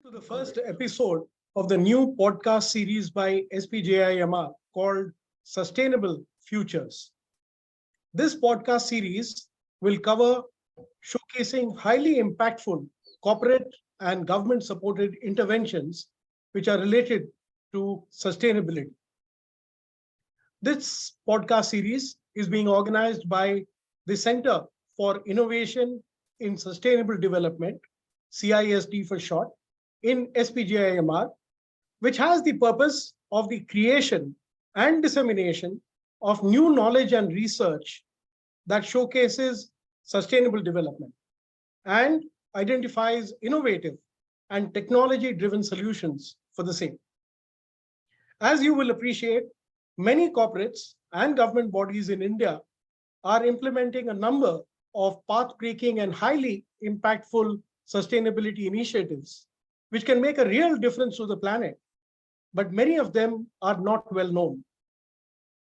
To the first episode of the new podcast series by SPJIMR called Sustainable Futures. This podcast series will cover showcasing highly impactful corporate and government supported interventions which are related to sustainability. This podcast series is being organized by the Center for Innovation in Sustainable Development, CISD for short, in SPJIMR, which has the purpose of the creation and dissemination of new knowledge and research that showcases sustainable development and identifies innovative and technology-driven solutions for the same. As you will appreciate, many corporates and government bodies in India are implementing a number of path-breaking and highly impactful sustainability initiatives which can make a real difference to the planet, but many of them are not well known.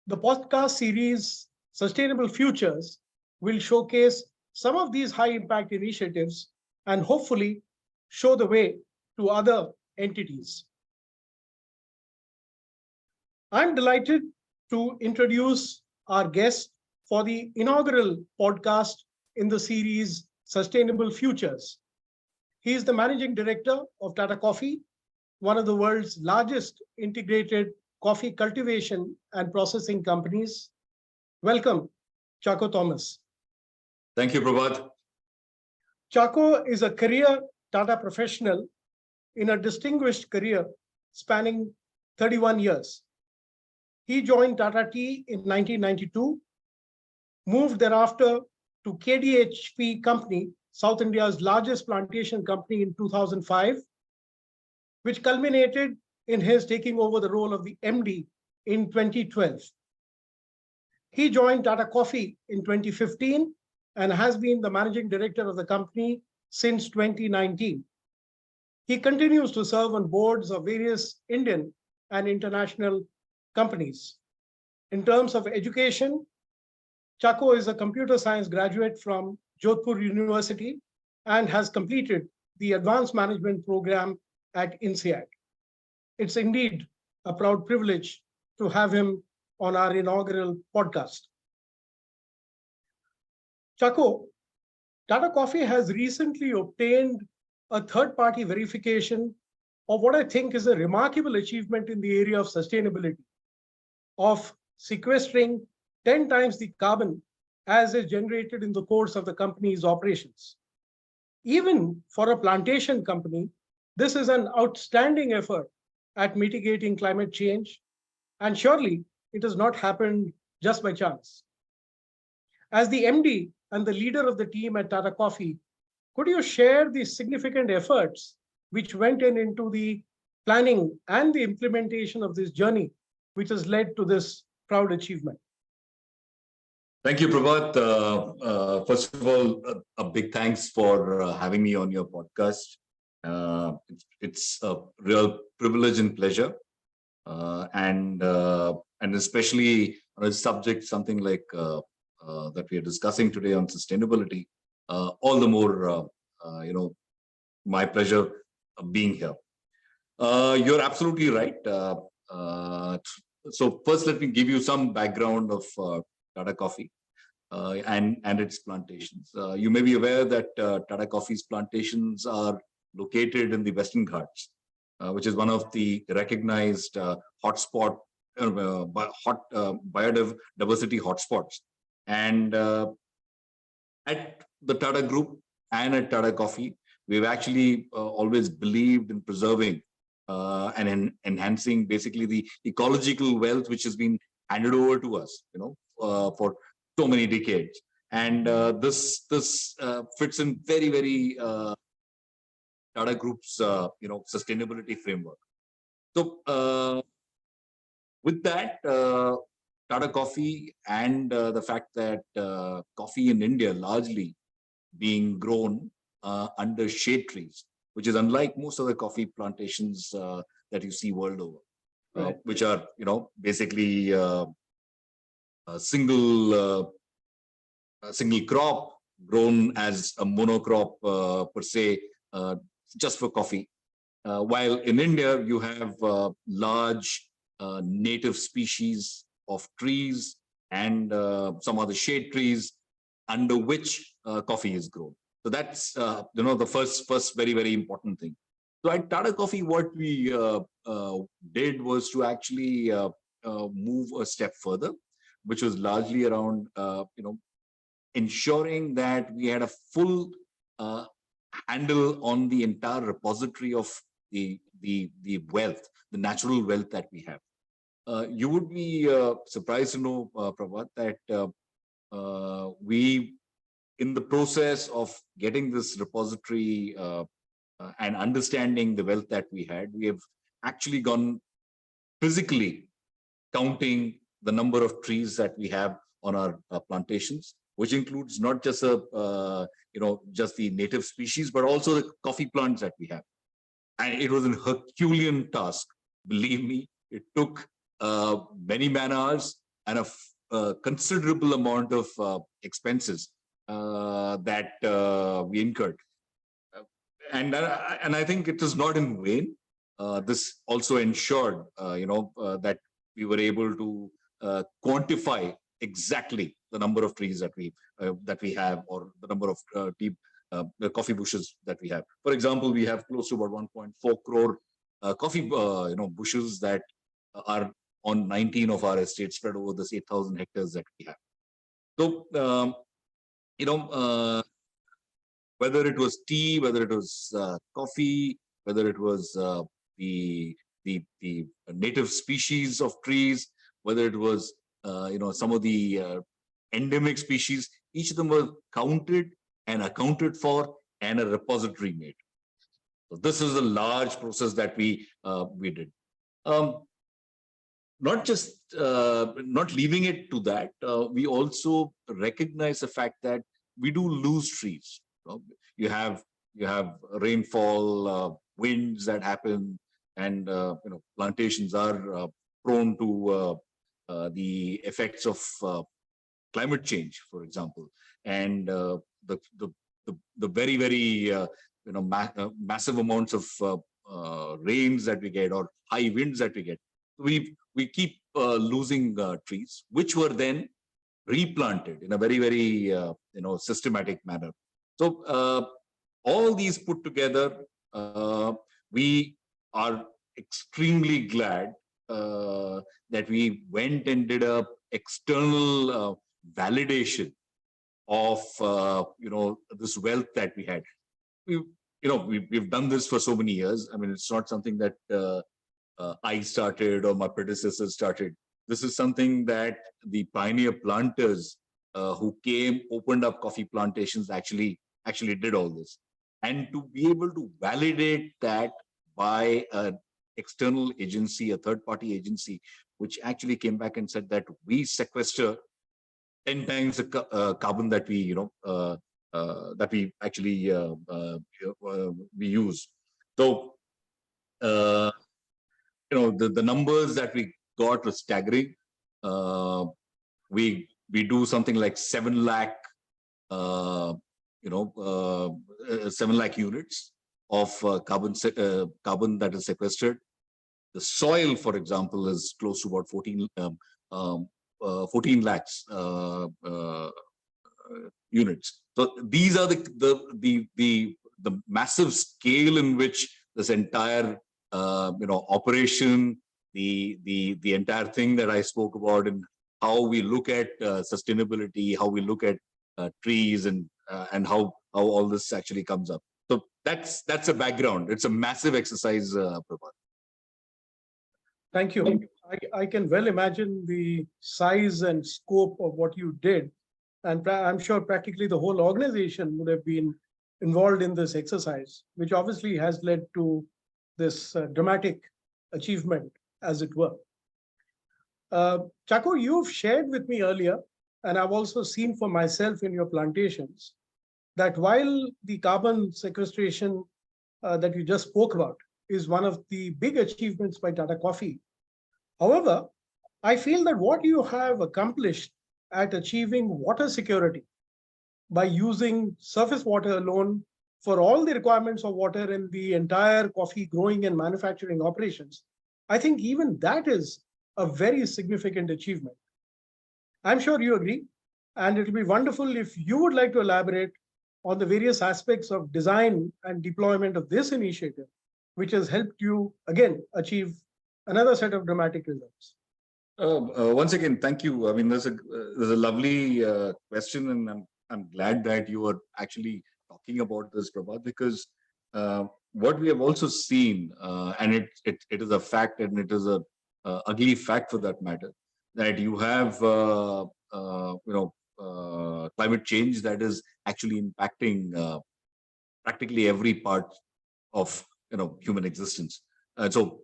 The podcast series, Sustainable Futures, will showcase some of these high impact initiatives and hopefully show the way to other entities. I'm delighted to introduce our guest for the inaugural podcast in the series Sustainable Futures. He is the managing director of Tata Coffee, one of the world's largest integrated coffee cultivation and processing companies. Welcome, Chacko Thomas. Thank you, Prabhat. Chacko is a career Tata professional in a distinguished career spanning 31 years. He joined Tata Tea in 1992, moved thereafter to KDHP Company, South India's largest plantation company, in 2005, which culminated in his taking over the role of the MD in 2012. He joined Tata Coffee in 2015 and has been the managing director of the company since 2019. He continues to serve on boards of various Indian and international companies. In terms of education, Chacko is a computer science graduate from Jodhpur University and has completed the advanced management program at INSEAD. It's indeed a proud privilege to have him on our inaugural podcast. Chacko, Tata Coffee has recently obtained a third-party verification of what I think is a remarkable achievement in the area of sustainability, of sequestering 10 times the carbon as is generated in the course of the company's operations. Even for a plantation company, this is an outstanding effort at mitigating climate change, and surely it has not happened just by chance. As the MD and the leader of the team at Tata Coffee, could you share the significant efforts which went into the planning and the implementation of this journey, which has led to this proud achievement? Thank you, Prabhat. First of all, a big thanks for having me on your podcast. It's a real privilege and pleasure, and especially on a subject, something like that we are discussing today on sustainability. All the more, my pleasure of being here. You're absolutely right. So first, let me give you some background of Tata Coffee and its plantations. You may be aware that Tata Coffee's plantations are located in the Western Ghats, which is one of the recognized hotspot, biodiversity hotspots. And at the Tata Group and at Tata Coffee, we've actually always believed in preserving and enhancing basically the ecological wealth which has been handed over to us, for so many decades. And this fits in very, very Tata Group's sustainability framework. So with that, Tata Coffee and the fact that coffee in India largely being grown under shade trees, which is unlike most of the coffee plantations that you see world over, right, which are basically a single crop grown as a monocrop per se, just for coffee. While in India, you have large native species of trees and some other shade trees under which coffee is grown. So that's the first very important thing. So at Tata Coffee, what we did was to actually move a step further, which was largely around ensuring that we had a full handle on the entire repository of the wealth, the natural wealth that we have. You would be surprised to know, Prabhat, that we, in the process of getting this repository and understanding the wealth that we had, we have actually gone physically counting the number of trees that we have on our plantations, which includes not just just the native species, but also the coffee plants that we have. And it was a Herculean task. Believe me, it took many man hours and a considerable amount of expenses that we incurred. And I think it was not in vain. This also ensured, that we were able to quantify exactly the number of trees that we have, or the number of deep coffee bushes that we have. For example, we have close to about 1.4 crore coffee bushes that are on 19 of our estates, spread over this 8,000 hectares that we have. So whether it was tea, whether it was coffee, whether it was the native species of trees, whether it was some of the endemic species, each of them were counted and accounted for, and a repository made. So this is a large process that we did. Not leaving it to that, we also recognize the fact that we do lose trees. You have rainfall, winds that happen, and plantations are prone to the effects of climate change, for example, and the very massive amounts of rains that we get, or high winds that we get. We keep losing trees, which were then replanted in a very systematic manner. So all these put together, we are extremely glad that we went and did a external validation of this wealth that we had. We've done this for so many years. I mean, it's not something that I started or my predecessors started. This is something that the pioneer planters who came, opened up coffee plantations, actually did all this. And to be able to validate that by an external agency, a third-party agency, which actually came back and said that we sequester 10 times the carbon that we actually we use. So the numbers that we got were staggering. We do something like 7 lakh 7 lakh units of carbon that is sequestered. The soil, for example, is close to about 14 lakhs units. So these are the massive scale in which this entire operation, the entire thing that I spoke about, and how we look at sustainability, how we look at trees, and how all this actually comes up. So that's a background. It's a massive exercise, Prabhat. Thank you. I can well imagine the size and scope of what you did. And I'm sure practically the whole organization would have been involved in this exercise, which obviously has led to this dramatic achievement, as it were. Chacko, you've shared with me earlier, and I've also seen for myself in your plantations, that while the carbon sequestration that you just spoke about is one of the big achievements by Tata Coffee. However, I feel that what you have accomplished at achieving water security by using surface water alone for all the requirements of water in the entire coffee growing and manufacturing operations, I think even that is a very significant achievement. I'm sure you agree, and it will be wonderful if you would like to elaborate on the various aspects of design and deployment of this initiative, which has helped you, again, achieve another set of dramatic results. Once again, thank you. I mean, there's a lovely question, and I'm glad that you are actually talking about this, Prabhat, because what we have also seen, and it is a fact, and it is a ugly fact for that matter, that you have climate change that is actually impacting practically every part of human existence. So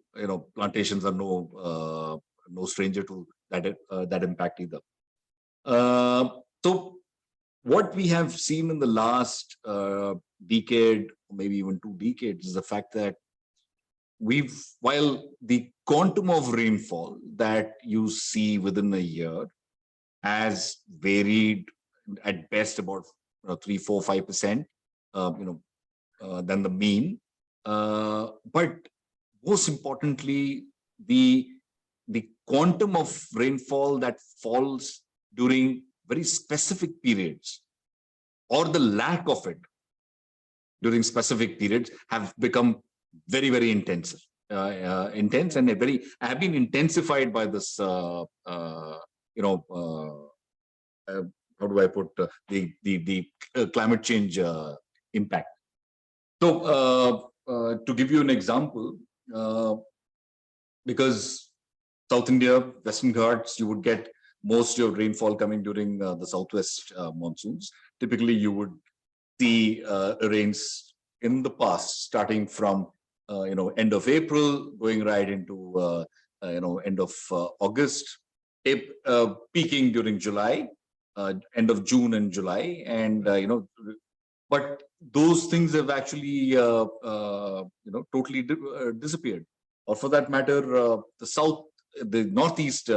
plantations are no stranger to that impact either. So what we have seen in the last decade, maybe even 2 decades, is the fact that while the quantum of rainfall that you see within a year has varied at best about 3, 4, 5%, than the mean, but most importantly, the quantum of rainfall that falls during very specific periods, or the lack of it during specific periods, have become very, very intense and have been intensified by this how do I put the climate change impact. So to give you an example, because South India, Western Ghats, you would get most of your rainfall coming during the southwest monsoons. Typically, you would see rains in the past starting from end of April, going right into end of August, peaking during July, end of June and July, and but those things have actually totally disappeared. Or for that matter, the northeast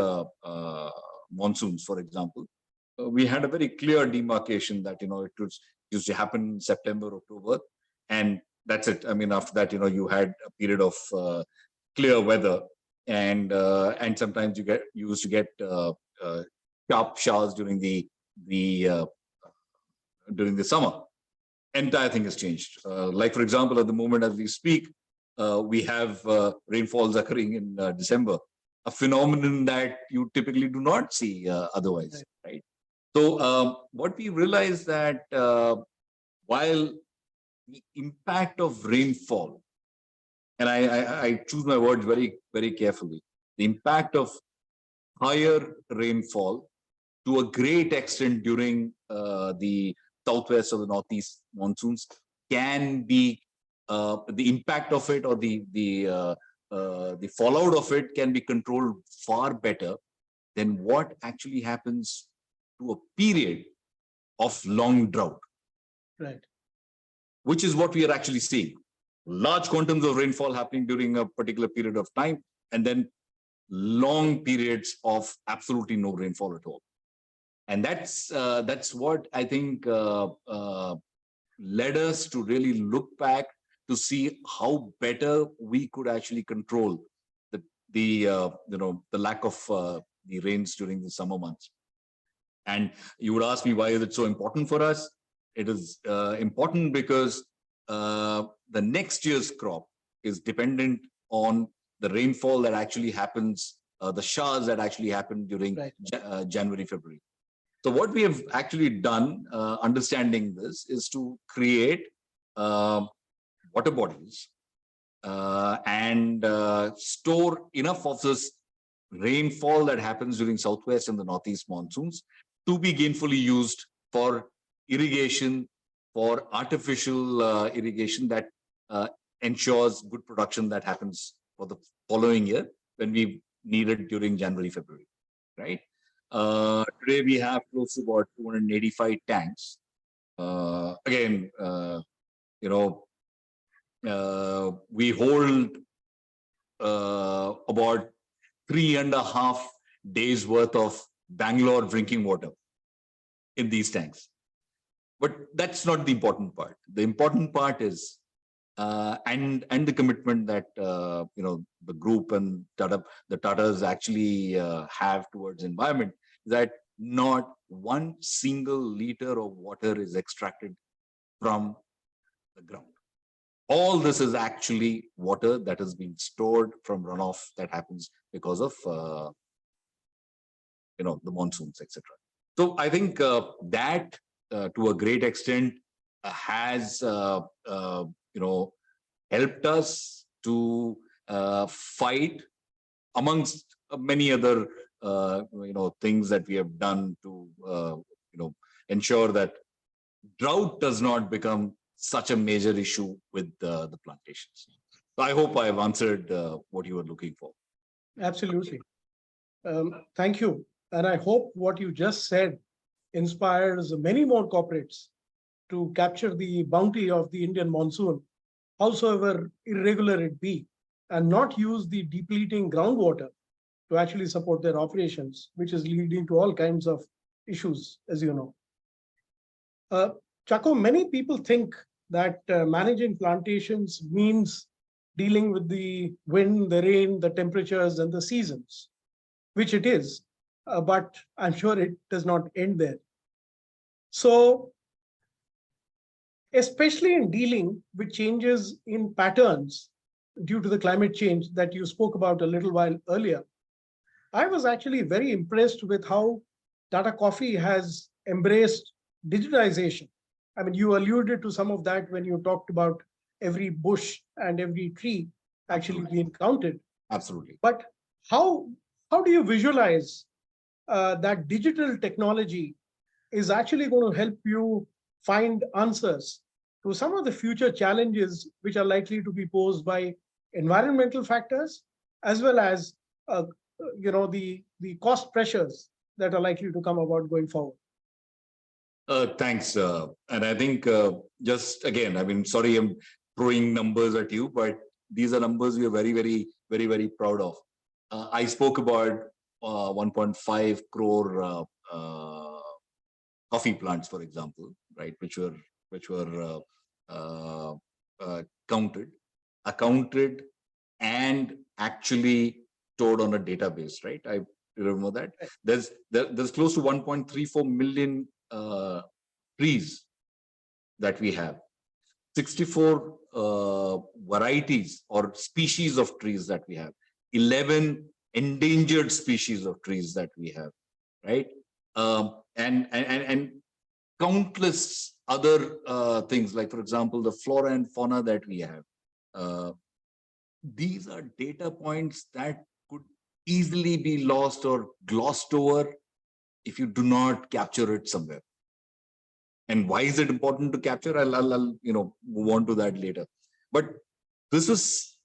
monsoons, for example, we had a very clear demarcation that it used to happen in September, October, and that's it. I mean, after that, you had a period of clear weather, and sometimes you used to get sharp showers during the summer. Entire thing has changed. Like, for example, at the moment as we speak, we have rainfalls occurring in December, a phenomenon that you typically do not see otherwise, right? So what we realize that while the impact of rainfall, and I choose my words very, very carefully, the impact of higher rainfall to a great extent during the southwest or the northeast monsoons can be the impact of it, or the fallout of it, can be controlled far better than what actually happens to a period of long drought. Right. Which is what we are actually seeing. Large quantities of rainfall happening during a particular period of time, and then long periods of absolutely no rainfall at all. And that's what I think led us to really look back to see how better we could actually control the lack of the rains during the summer months. And you would ask me, why is it so important for us? It is important because the next year's crop is dependent on the rainfall that actually happens, the showers that actually happen during January, February. So what we have actually done, understanding this, is to create water bodies and store enough of this rainfall that happens during southwest and the northeast monsoons to be gainfully used for irrigation, for artificial irrigation that ensures good production that happens for the following year when we need it during January, February, right? Today we have close to about 285 tanks. Again, we hold about 3.5 days worth of Bangalore drinking water in these tanks, But that's not the important part. The important part is and the commitment that the group and the Tatas actually have towards environment, that not one single liter of water is extracted from the ground. All this is actually water that has been stored from runoff that happens because of the monsoons, etc. So I think that to a great extent has helped us to fight amongst many other things that we have done to ensure that drought does not become such a major issue with the plantations. So I hope I have answered what you were looking for. Absolutely. Thank you. And I hope what you just said inspires many more corporates to capture the bounty of the Indian monsoon, howsoever irregular it be, and not use the depleting groundwater to actually support their operations, which is leading to all kinds of issues, as you know. Chacko, many people think that managing plantations means dealing with the wind, the rain, the temperatures, and the seasons, which it is, but I'm sure it does not end there. So, especially in dealing with changes in patterns due to the climate change that you spoke about a little while earlier, I was actually very impressed with how Tata Coffee has embraced digitization. I mean, you alluded to some of that when you talked about every bush and every tree actually being counted. Absolutely. But how do you visualize that digital technology is actually going to help you find answers to some of the future challenges which are likely to be posed by environmental factors, as well as the cost pressures that are likely to come about going forward? Thanks. And I think just again, I mean, sorry, I'm throwing numbers at you, but these are numbers we are very, very, very, very proud of. I spoke about 1.5 crore coffee plants, for example, right, which were counted, accounted, and actually stored on a database, right? I remember that. There's close to 1.34 million trees that we have, 64 varieties or species of trees that we have, 11 endangered species of trees that we have, right? And countless other things, like, for example, the flora and fauna that we have. These are data points that could easily be lost or glossed over if you do not capture it somewhere. And why is it important to capture? I'll move on to that later. But this was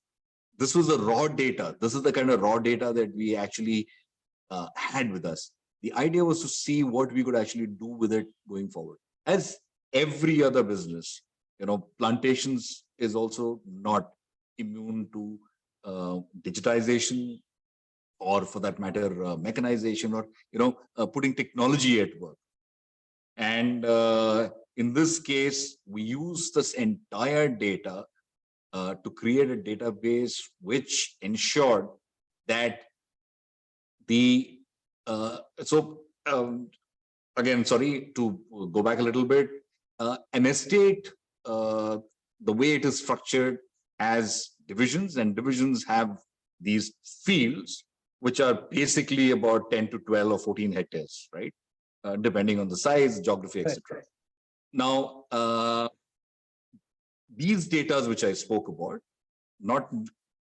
the raw data. This is the kind of raw data that we actually had with us. The idea was to see what we could actually do with it going forward. As every other business, plantations is also not immune to digitization, or for that matter, mechanization, or putting technology at work. And in this case, we use this entire data to create a database which ensured that the again, sorry to go back a little bit, an estate, the way it is structured, has divisions, and divisions have these fields which are basically about 10 to 12 or 14 hectares, right? Depending on the size, geography, etc. Right. Now, these data which I spoke about, not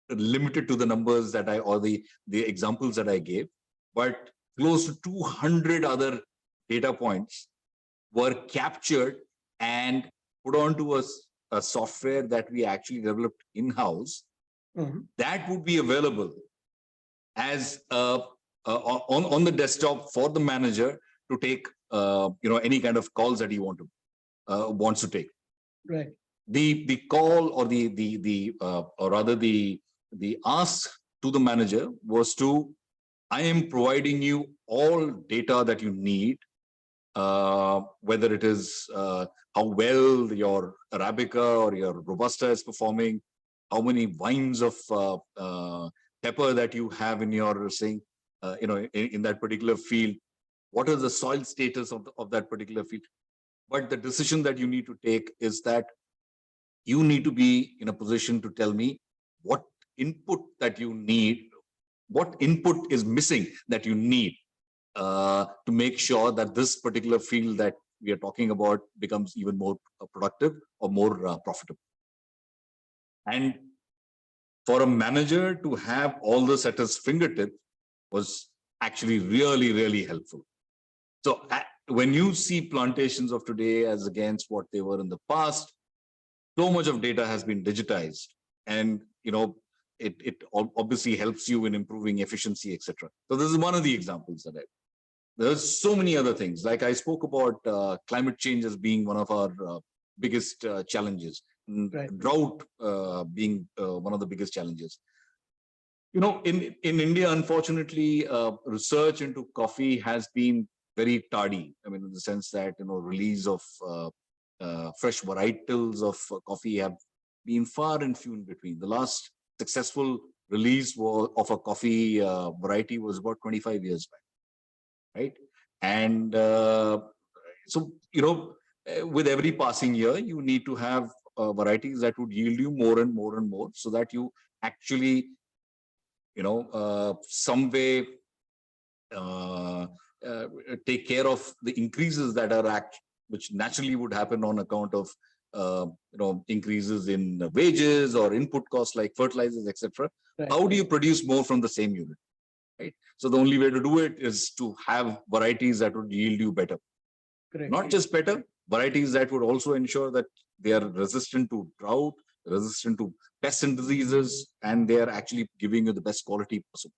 limited to the numbers that or the examples that I gave, but close to 200 other data points were captured and put onto a software that we actually developed in-house. Mm-hmm. That would be available as on the desktop for the manager to take any kind of calls that he wants to take. Right. The call, or or rather the ask to the manager was to, I am providing you all data that you need whether it is how well your Arabica or your Robusta is performing, how many vines of pepper that you have in your saying, in that particular field, what is the soil status of that particular field. But the decision that you need to take is that you need to be in a position to tell me what input that you need, what input is missing that you need to make sure that this particular field that we are talking about becomes even more productive or more profitable. And for a manager to have all this at his fingertip was actually really, really helpful. So when you see plantations of today as against what they were in the past, so much of data has been digitized, and it obviously helps you in improving efficiency, etc. So this is one of the examples that there's so many other things. Like I spoke about climate change as being one of our biggest challenges, right. Drought being one of the biggest challenges. In India, unfortunately, research into coffee has been very tardy. I mean, in the sense that release of fresh varietals of coffee have been far and few in between. The last successful release of a coffee variety was about 25 years back. Right. And so, with every passing year, you need to have varieties that would yield you more and more and more, so that you actually, some way take care of the increases that are which naturally would happen on account of, increases in wages or input costs like fertilizers, etc. Right. How do you produce more from the same unit? Right. So the only way to do it is to have varieties that would yield you better. Correct. Not just better, varieties that would also ensure that they are resistant to drought, resistant to pests and diseases, and they are actually giving you the best quality possible.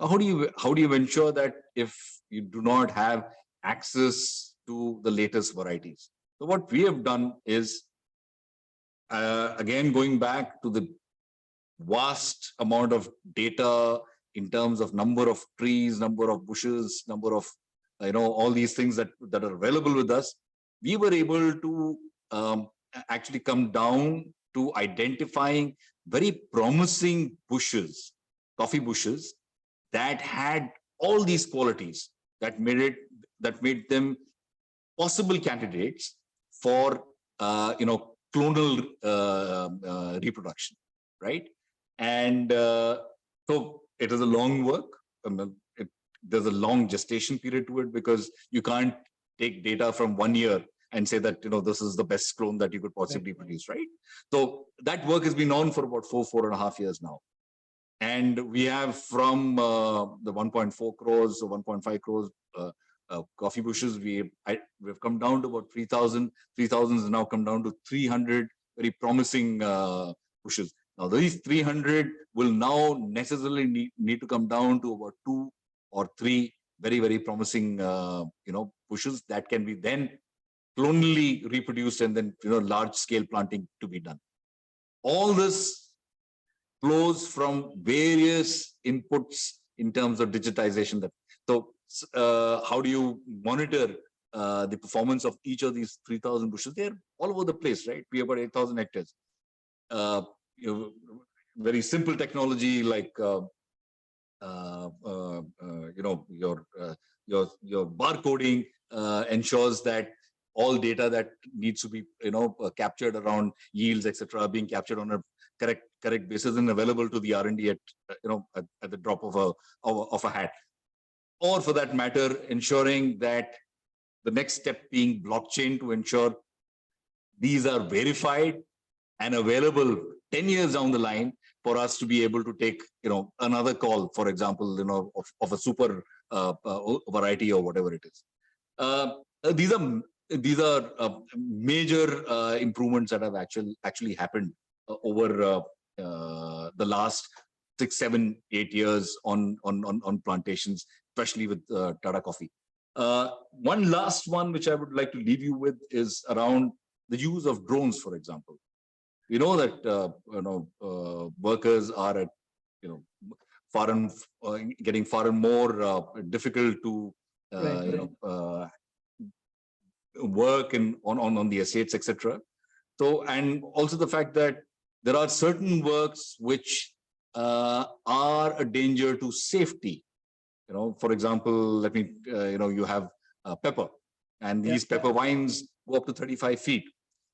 How do you ensure that if you do not have access to the latest varieties? So what we have done is, again, going back to the vast amount of data in terms of number of trees, number of bushes, number of, all these things that are available with us, we were able to actually come down to identifying very promising bushes, coffee bushes, that had all these qualities that made them possible candidates for, clonal reproduction, right? And so it is a long work. There's a long gestation period to it, because you can't take data from 1 year and say that, this is the best clone that you could possibly produce, right? So that work has been on for about 4.5 years now. And we have from the 1.4 crores or 1.5 crores coffee bushes, we've come down to about 3,000. 3,000 has now come down to 300 very promising bushes. Now, these 300 will now necessarily need to come down to about 2 or 3 very, very promising, bushes that can be then clonally reproduced, and then, large scale planting to be done. All this flows from various inputs in terms of digitization. So how do you monitor the performance of each of these 3,000 bushes? They're all over the place, right? We have about 8,000 hectares. Very simple technology like your barcoding ensures that all data that needs to be captured around yields, etc., being captured on a correct basis and available to the R&D at the drop of a hat. Or for that matter, ensuring that the next step being blockchain, to ensure these are verified and available 10 years down the line for us to be able to take, another call, for example, of a super variety or whatever it is. These are major improvements that have actually happened over the last 6, 7, 8 years on plantations, especially with Tata Coffee. One last one which I would like to leave you with is around the use of drones, for example. We know that workers are at getting far and more difficult to work and on the estates, etc. So, and also the fact that there are certain works which are a danger to safety. For example, let me, you have pepper, and these pepper vines go up to 35 feet.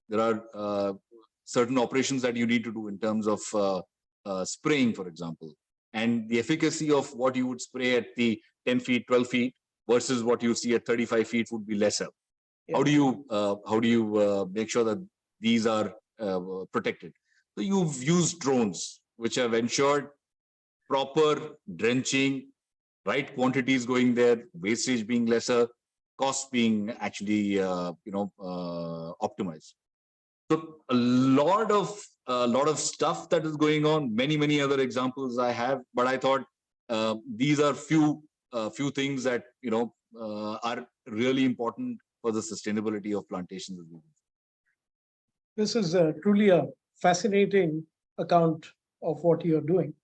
There are certain operations that you need to do in terms of spraying, for example, and the efficacy of what you would spray at the 10 feet, 12 feet versus what you see at 35 feet would be lesser. How do you make sure that these are protected? So you've used drones, which have ensured proper drenching, right quantities going there, wastage being lesser, costs being actually optimized. So a lot of stuff that is going on. Many other examples I have, but I thought these are few things that are really important for the sustainability of plantations. This is truly a fascinating account of what you're doing.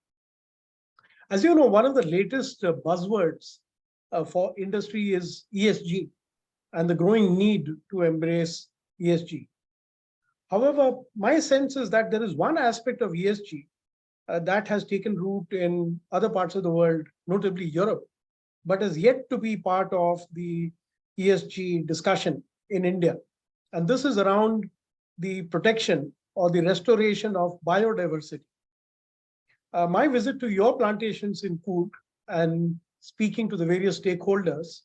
As you know, one of the latest buzzwords for industry is ESG and the growing need to embrace ESG. However, my sense is that there is one aspect of ESG that has taken root in other parts of the world, notably Europe, but is yet to be part of the ESG discussion in India. And this is around the protection or the restoration of biodiversity. My visit to your plantations in Coorg and speaking to the various stakeholders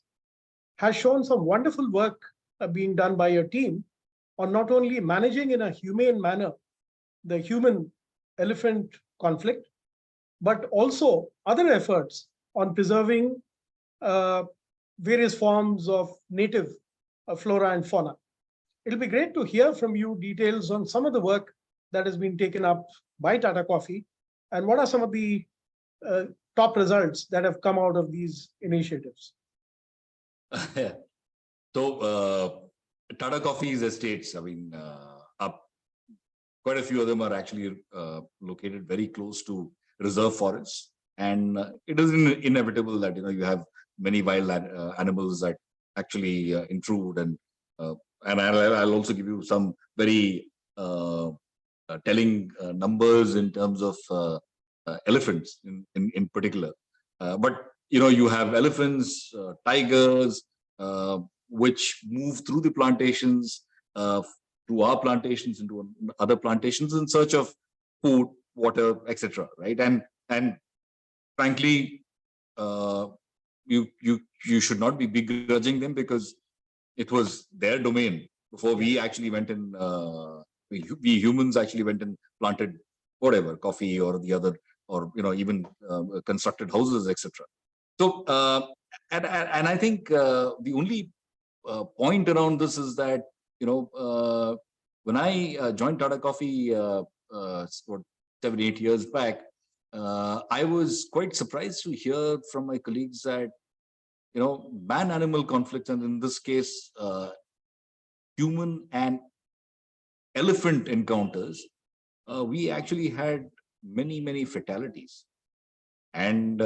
has shown some wonderful work being done by your team on not only managing in a humane manner the human-elephant conflict, but also other efforts on preserving various forms of native flora and fauna. It'll be great to hear from you details on some of the work that has been taken up by Tata Coffee and what are some of the top results that have come out of these initiatives. So Tata Coffee's estates, I mean, quite a few of them are actually located very close to reserve forests, and it is inevitable that you have many wild animals that actually intrude, and I'll also give you some very telling numbers in terms of elephants in particular. But you have elephants, tigers, which move through the plantations, to our plantations, into other plantations in search of food, water, etc. Right? And frankly, you should not be begrudging them, because it was their domain before we actually went in. We humans actually went and planted whatever, coffee or the other, or even constructed houses, etc. So and I think the only point around this is that when I joined Tata Coffee 7-8 years back, I was quite surprised to hear from my colleagues that man-animal conflicts, and in this case human and elephant encounters, we actually had many fatalities, and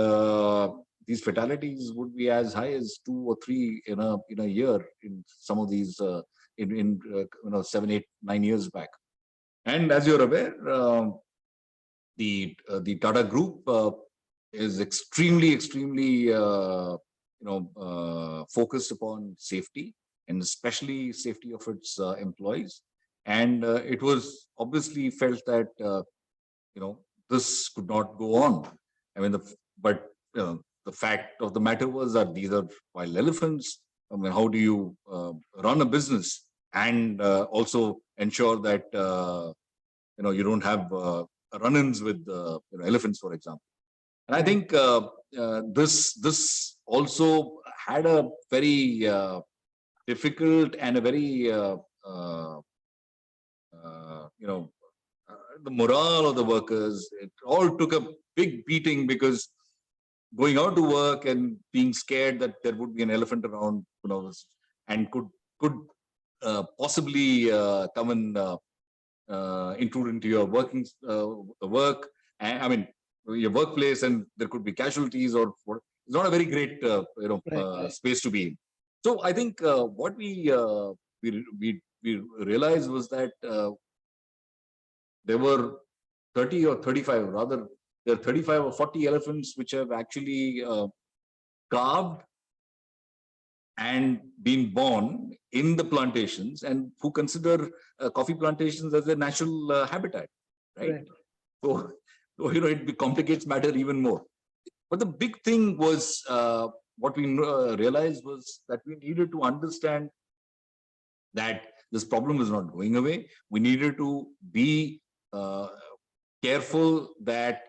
these fatalities would be as high as 2 or 3 in a year in some of these 7, 8, 9 years back. And as you're aware, the Tata Group is extremely focused upon safety, and especially safety of its employees. And it was obviously felt that this could not go on. I mean, the fact of the matter was that these are wild elephants. I mean, how do you run a business and also ensure that you don't have run-ins with elephants, for example? And I think this also had a very difficult and a very the morale of the workers, it all took a big beating, because going out to work and being scared that there would be an elephant around, and could possibly come and intrude into your work, I mean, your workplace, and there could be casualties, or it's not a very great space to be in. So I think what we we realized was that there were 30 or 35, rather, there are 35 or 40 elephants which have actually calved and been born in the plantations, and who consider coffee plantations as their natural habitat, right? So, it complicates matter even more. But the big thing was what we realized was that we needed to understand that this problem is not going away. We needed to be careful that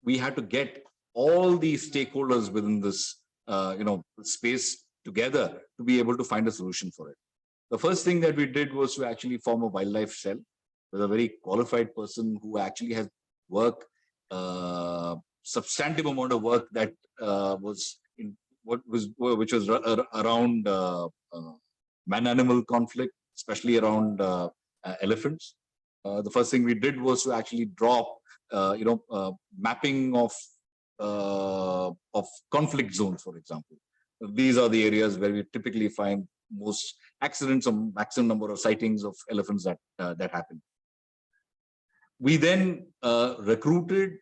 we had to get all the stakeholders within this space together to be able to find a solution for it. The first thing that we did was to actually form a wildlife cell with a very qualified person who actually has work, substantive amount of work that was in which was around man-animal conflict, especially around elephants. The first thing we did was to actually drop, mapping of conflict zones, for example. These are the areas where we typically find most accidents or maximum number of sightings of elephants that happen. We then recruited,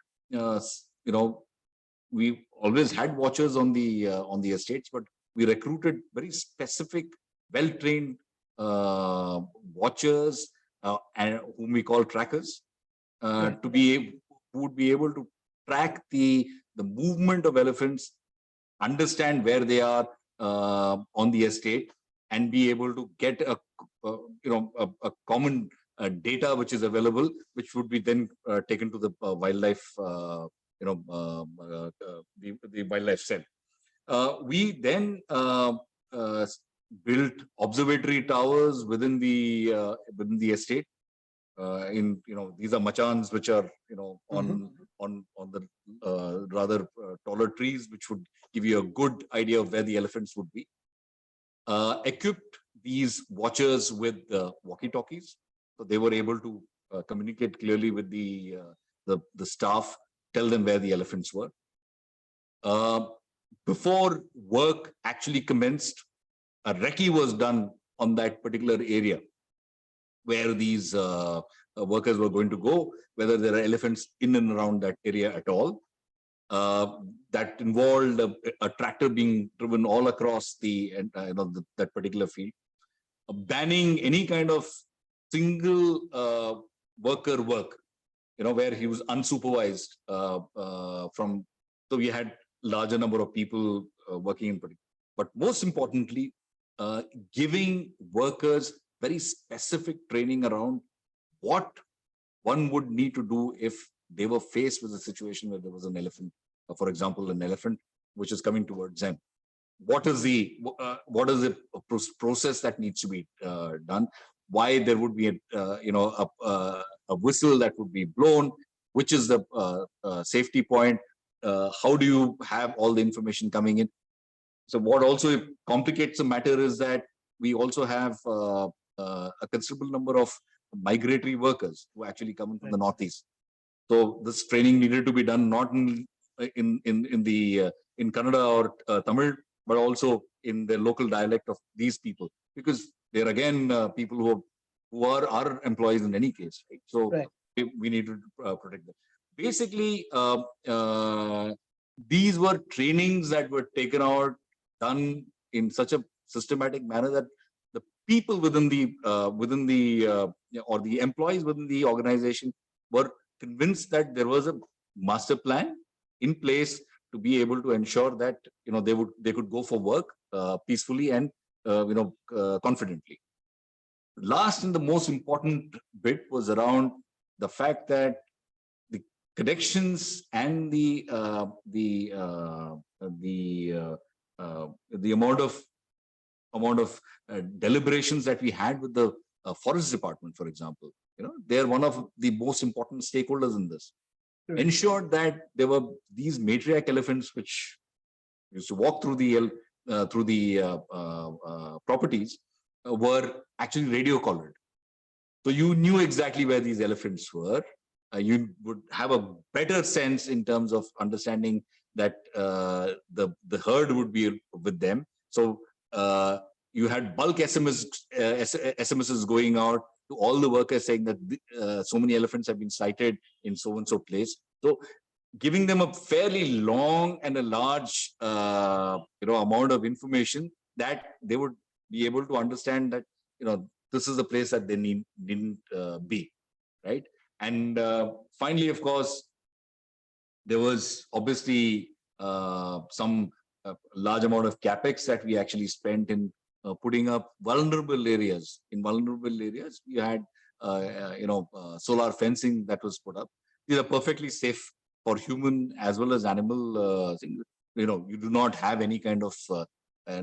we always had watchers on the estates, but we recruited very specific, well-trained watchers, and whom we call trackers, who would be able to track the movement of elephants, understand where they are on the estate, and be able to get a common data which is available, which would be then taken to the wildlife, the wildlife cell. We then built observatory towers within the estate. These are machans which are on the rather taller trees, which would give you a good idea of where the elephants would be. Equipped these watchers with walkie-talkies, so they were able to communicate clearly with the staff, tell them where the elephants were. Before work actually commenced, a recce was done on that particular area where these workers were going to go, whether there are elephants in and around that area at all. That involved a tractor being driven all across that particular field, banning any kind of single worker work, where he was unsupervised from. So we had larger number of people working in particular, but most importantly, giving workers very specific training around what one would need to do if they were faced with a situation where there was an elephant, for example, an elephant which is coming towards them. What is the process that needs to be done? Why there would be a whistle that would be blown? Which is the safety point? How do you have all the information coming in? So what also complicates the matter is that we also have a considerable number of migratory workers who actually come in from the Northeast. So this training needed to be done not in Kannada or Tamil, but also in the local dialect of these people, because they're again people who are our employees in any case, right? So we need to protect them. Basically, these were trainings that were taken out, done in such a systematic manner that the people within the or the employees within the organization were convinced that there was a master plan in place to be able to ensure that they could go for work peacefully and confidently. Last and the most important bit was around the fact that the connections and the amount of deliberations that we had with the forest department, for example, they're one of the most important stakeholders in this. Ensured that there were these matriarch elephants which used to walk through the properties were actually radio collared. So you knew exactly where these elephants were. You would have a better sense in terms of understanding that the herd would be with them. So you had bulk SMSs going out to all the workers saying that so many elephants have been sighted in so and so place. So giving them a fairly long and a large amount of information that they would be able to understand that this is the place that they didn't be, right? And finally, of course, there was obviously some large amount of capex that we actually spent in putting up vulnerable areas. In vulnerable areas, we had solar fencing that was put up. These are perfectly safe for human as well as animal things. You do not have any kind of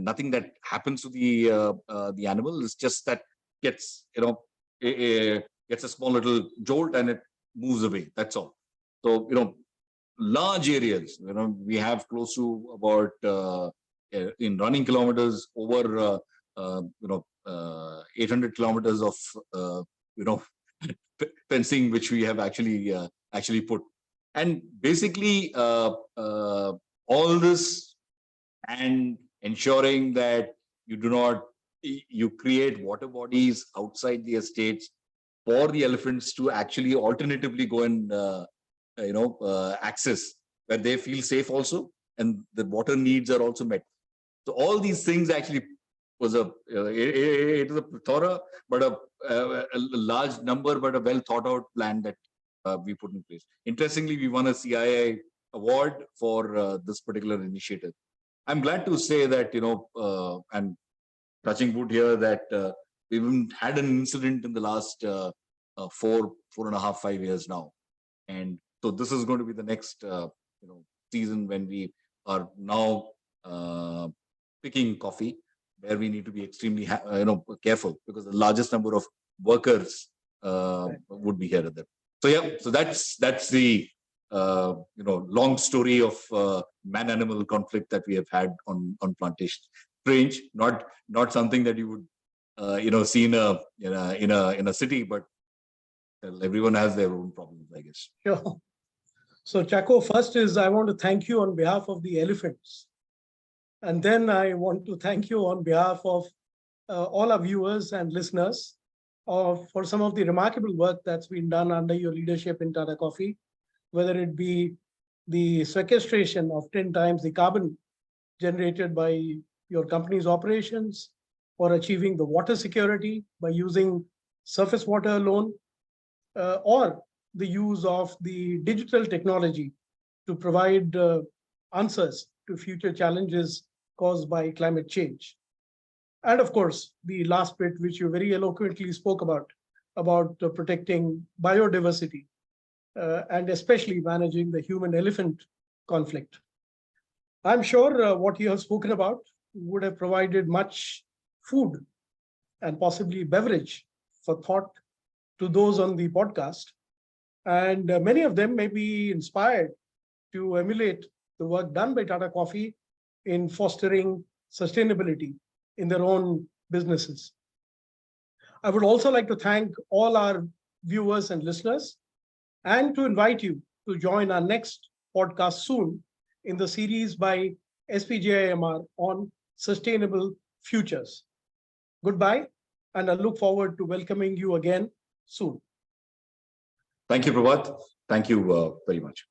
nothing that happens to the animal. It's just that gets gets a small little jolt and it moves away. That's all. So large areas. We have close to about in running kilometers over 800 kilometers of fencing which we have actually put. And basically all this and ensuring that you create water bodies outside the estates for the elephants to actually alternatively go and access where they feel safe also, and the water needs are also met. So all these things actually was it was a thorough but a large number but a well thought out plan that we put in place. Interestingly, we won a CII award for this particular initiative. I'm glad to say that I'm touching wood here that we haven't had an incident in the last 4.5, 5 years now, and so this is going to be the next season when we are now picking coffee, where we need to be extremely careful because the largest number of workers would be here at that. So yeah, so that's the long story of man-animal conflict that we have had on plantations. Strange, not something that you would see in a city, but everyone has their own problems, I guess. Sure. So Chacko, first is I want to thank you on behalf of the elephants. And then I want to thank you on behalf of all our viewers and listeners for some of the remarkable work that's been done under your leadership in Tata Coffee, whether it be the sequestration of 10 times the carbon generated by your company's operations, or achieving the water security by using surface water alone, or the use of the digital technology to provide answers to future challenges caused by climate change. And of course, the last bit, which you very eloquently spoke about protecting biodiversity and especially managing the human-elephant conflict. I'm sure what you have spoken about would have provided much food and possibly beverage for thought to those on the podcast. And many of them may be inspired to emulate the work done by Tata Coffee in fostering sustainability in their own businesses. I would also like to thank all our viewers and listeners, and to invite you to join our next podcast soon in the series by SPJIMR on sustainable futures. Goodbye, and I look forward to welcoming you again soon. Thank you, Prabhat. Thank you very much.